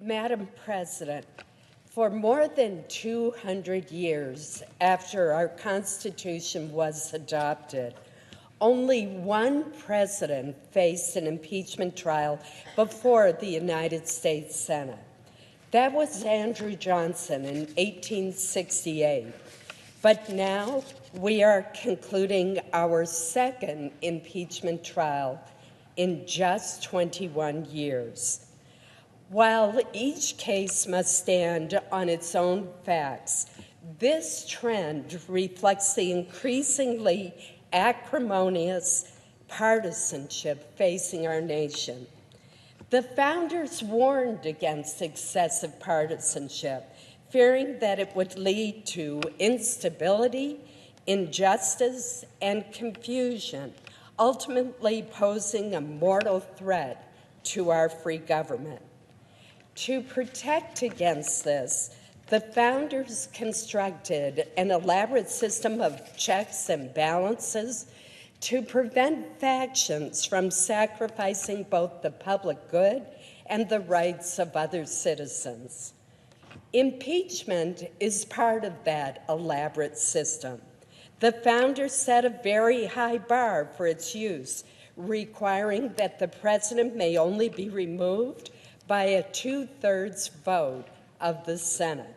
Madam President, for more than 200 years after our Constitution was adopted, only one president faced an impeachment trial before the United States Senate. That was Andrew Johnson in 1868. But now we are concluding our second impeachment trial in just 21 years. While each case must stand on its own facts, this trend reflects the increasingly acrimonious partisanship facing our nation. The founders warned against excessive partisanship, fearing that it would lead to instability, injustice, and confusion, ultimately posing a mortal threat to our free government. To protect against this, the founders constructed an elaborate system of checks and balances to prevent factions from sacrificing both the public good and the rights of other citizens. Impeachment is part of that elaborate system. The founders set a very high bar for its use, requiring that the president may only be removed by a 2/3 vote of the Senate.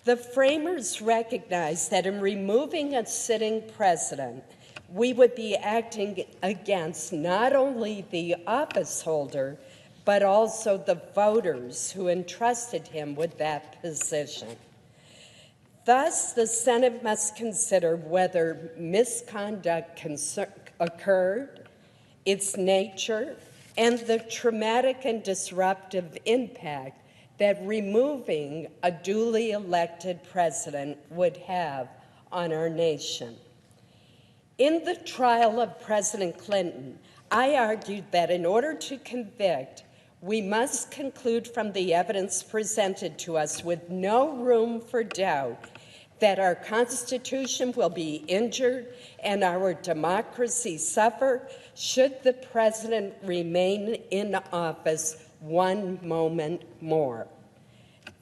The framers recognized that in removing a sitting president, we would be acting against not only the office holder, but also the voters who entrusted him with that position. Thus, the Senate must consider whether misconduct occurred, its nature, and the traumatic and disruptive impact that removing a duly elected president would have on our nation. In the trial of President Clinton, I argued that in order to convict, we must conclude from the evidence presented to us with no room for doubt that our Constitution will be injured and our democracy suffer should the president remain in office one moment more.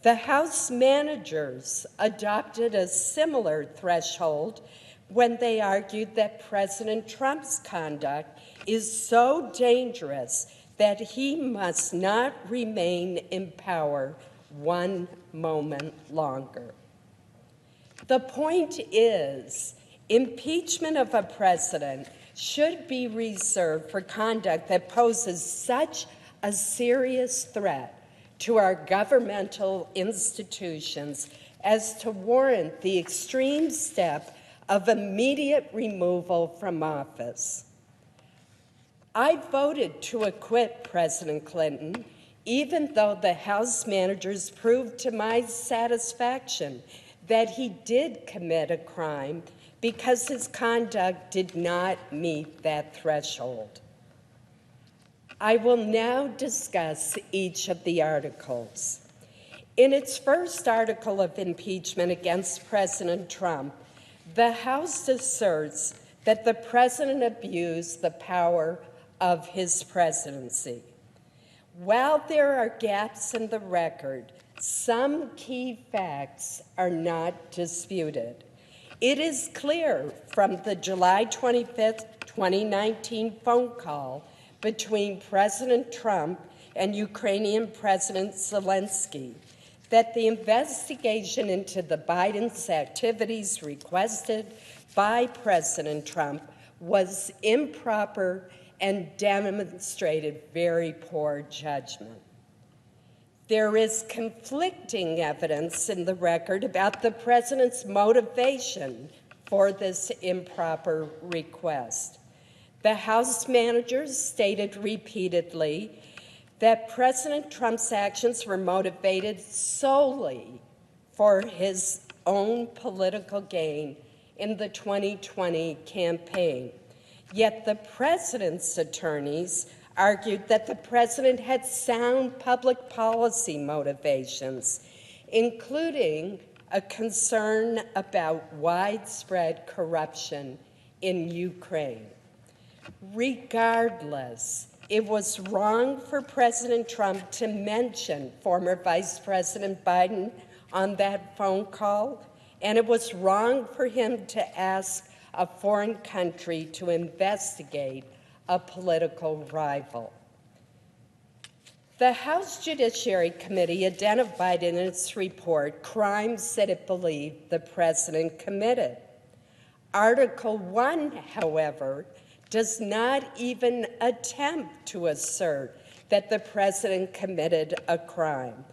The House managers adopted a similar threshold when they argued that President Trump's conduct is so dangerous that he must not remain in power one moment longer. The point is, impeachment of a president should be reserved for conduct that poses such a serious threat to our governmental institutions as to warrant the extreme step of immediate removal from office. I voted to acquit President Clinton, even though the House managers proved to my satisfaction that he did commit a crime because his conduct did not meet that threshold. I will now discuss each of the articles. In its first article of impeachment against President Trump, the House asserts that the president abused the power of his presidency. While there are gaps in the record, some key facts are not disputed. It is clear from the July 25th, 2019 phone call between President Trump and Ukrainian President Zelensky that the investigation into the Biden's activities requested by President Trump was improper and demonstrated very poor judgment. There is conflicting evidence in the record about the president's motivation for this improper request. The House managers stated repeatedly that President Trump's actions were motivated solely for his own political gain in the 2020 campaign. Yet the president's attorneys argued that the president had sound public policy motivations, including a concern about widespread corruption in Ukraine. Regardless, It was wrong for President Trump to mention former Vice President Biden on that phone call, and it was wrong for him to ask a foreign country to investigate a political rival. The House Judiciary Committee identified in its report crimes that it believed the president committed. Article 1, however, does not even attempt to assert that the president committed a crime.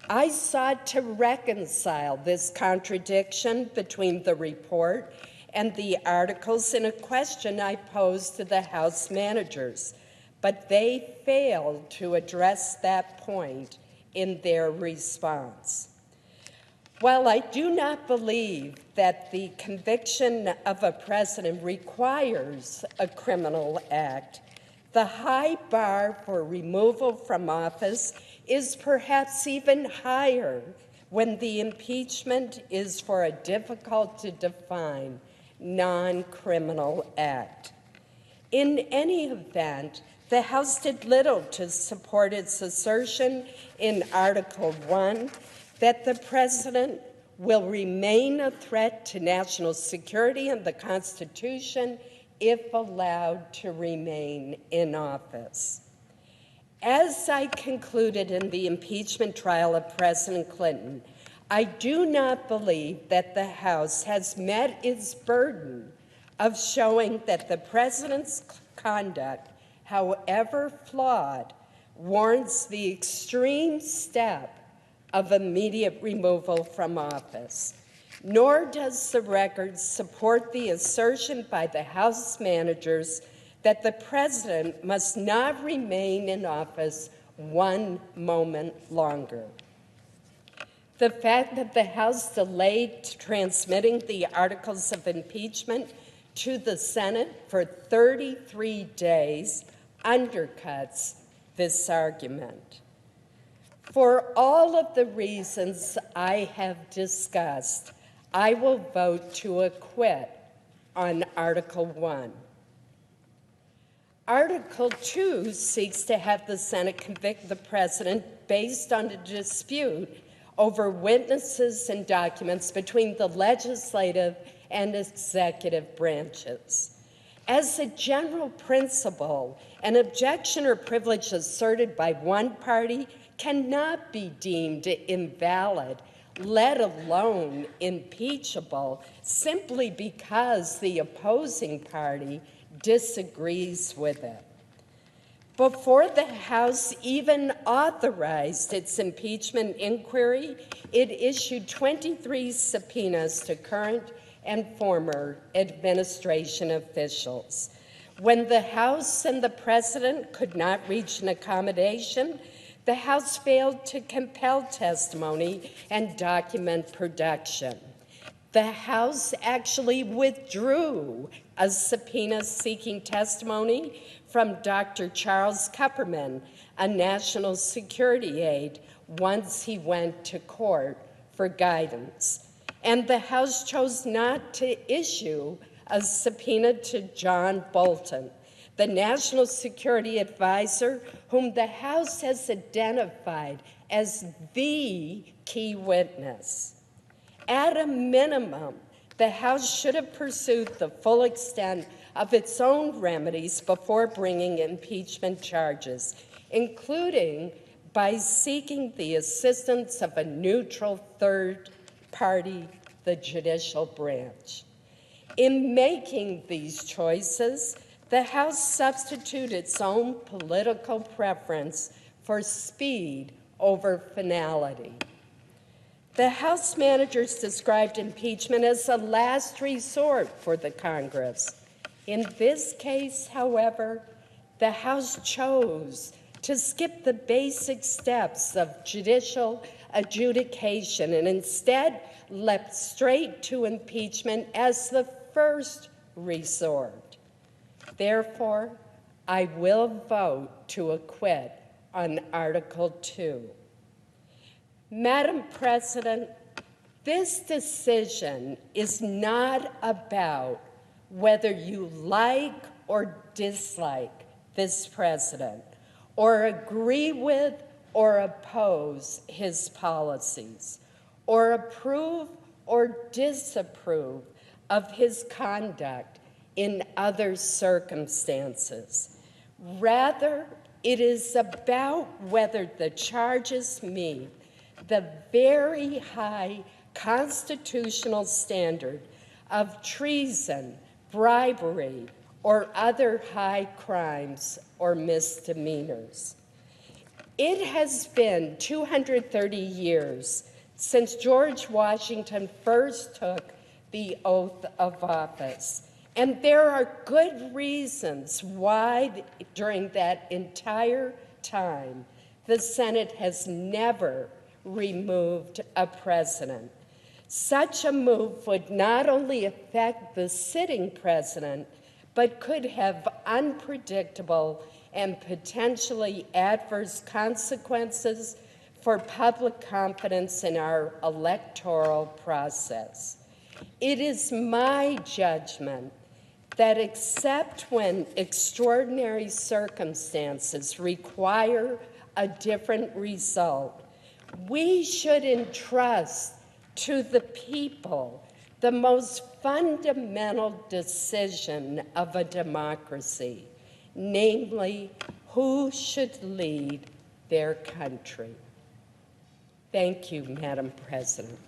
I sought to reconcile this contradiction between the report and the articles in a question I posed to the House managers, but they failed to address that point in their response. While I do not believe that the conviction of a president requires a criminal act, the high bar for removal from office is perhaps even higher when the impeachment is for a difficult-to-define non-criminal act. In any event, the House did little to support its assertion in Article 1 that the president will remain a threat to national security and the Constitution if allowed to remain in office. As I concluded in the impeachment trial of President Clinton, I do not believe that the House has met its burden of showing that the president's conduct, however flawed, warrants the extreme step of immediate removal from office. Nor does the record support the assertion by the House managers that the president must not remain in office one moment longer. The fact that the House delayed transmitting the articles of impeachment to the Senate for 33 days undercuts this argument. For all of the reasons I have discussed, I will vote to acquit on Article 1. Article 2 seeks to have the Senate convict the president based on a dispute over witnesses and documents between the legislative and executive branches. As a general principle, an objection or privilege asserted by one party cannot be deemed invalid, let alone impeachable, simply because the opposing party disagrees with it. Before the House even authorized its impeachment inquiry, it issued 23 subpoenas to current and former administration officials. When the House and the President could not reach an accommodation, the House failed to compel testimony and document production. The House actually withdrew a subpoena seeking testimony from Dr. Charles Kupperman, a national security aide, once he went to court for guidance. And the House chose not to issue a subpoena to John Bolton, the national security advisor whom the House has identified as the key witness. At a minimum, the House should have pursued the full extent of its own remedies before bringing impeachment charges, including by seeking the assistance of a neutral third party, the judicial branch. In making these choices, the House substituted its own political preference for speed over finality. The House managers described impeachment as a last resort for the Congress. In this case, however, the House chose to skip the basic steps of judicial adjudication and instead leapt straight to impeachment as the first resort. Therefore, I will vote to acquit on Article 2. Madam President, this decision is not about whether you like or dislike this president or agree with or oppose his policies, or approve or disapprove of his conduct in other circumstances. Rather, it is about whether the charges meet the very high constitutional standard of treason, bribery, or other high crimes or misdemeanors. It has been 230 years since George Washington first took the oath of office, and there are good reasons why during that entire time the Senate has never removed a president. Such a move would not only affect the sitting president, but could have unpredictable and potentially adverse consequences for public confidence in our electoral process. It is my judgment that except when extraordinary circumstances require a different result, we should entrust to the people the most fundamental decision of a democracy, namely, who should lead their country. Thank you, Madam President.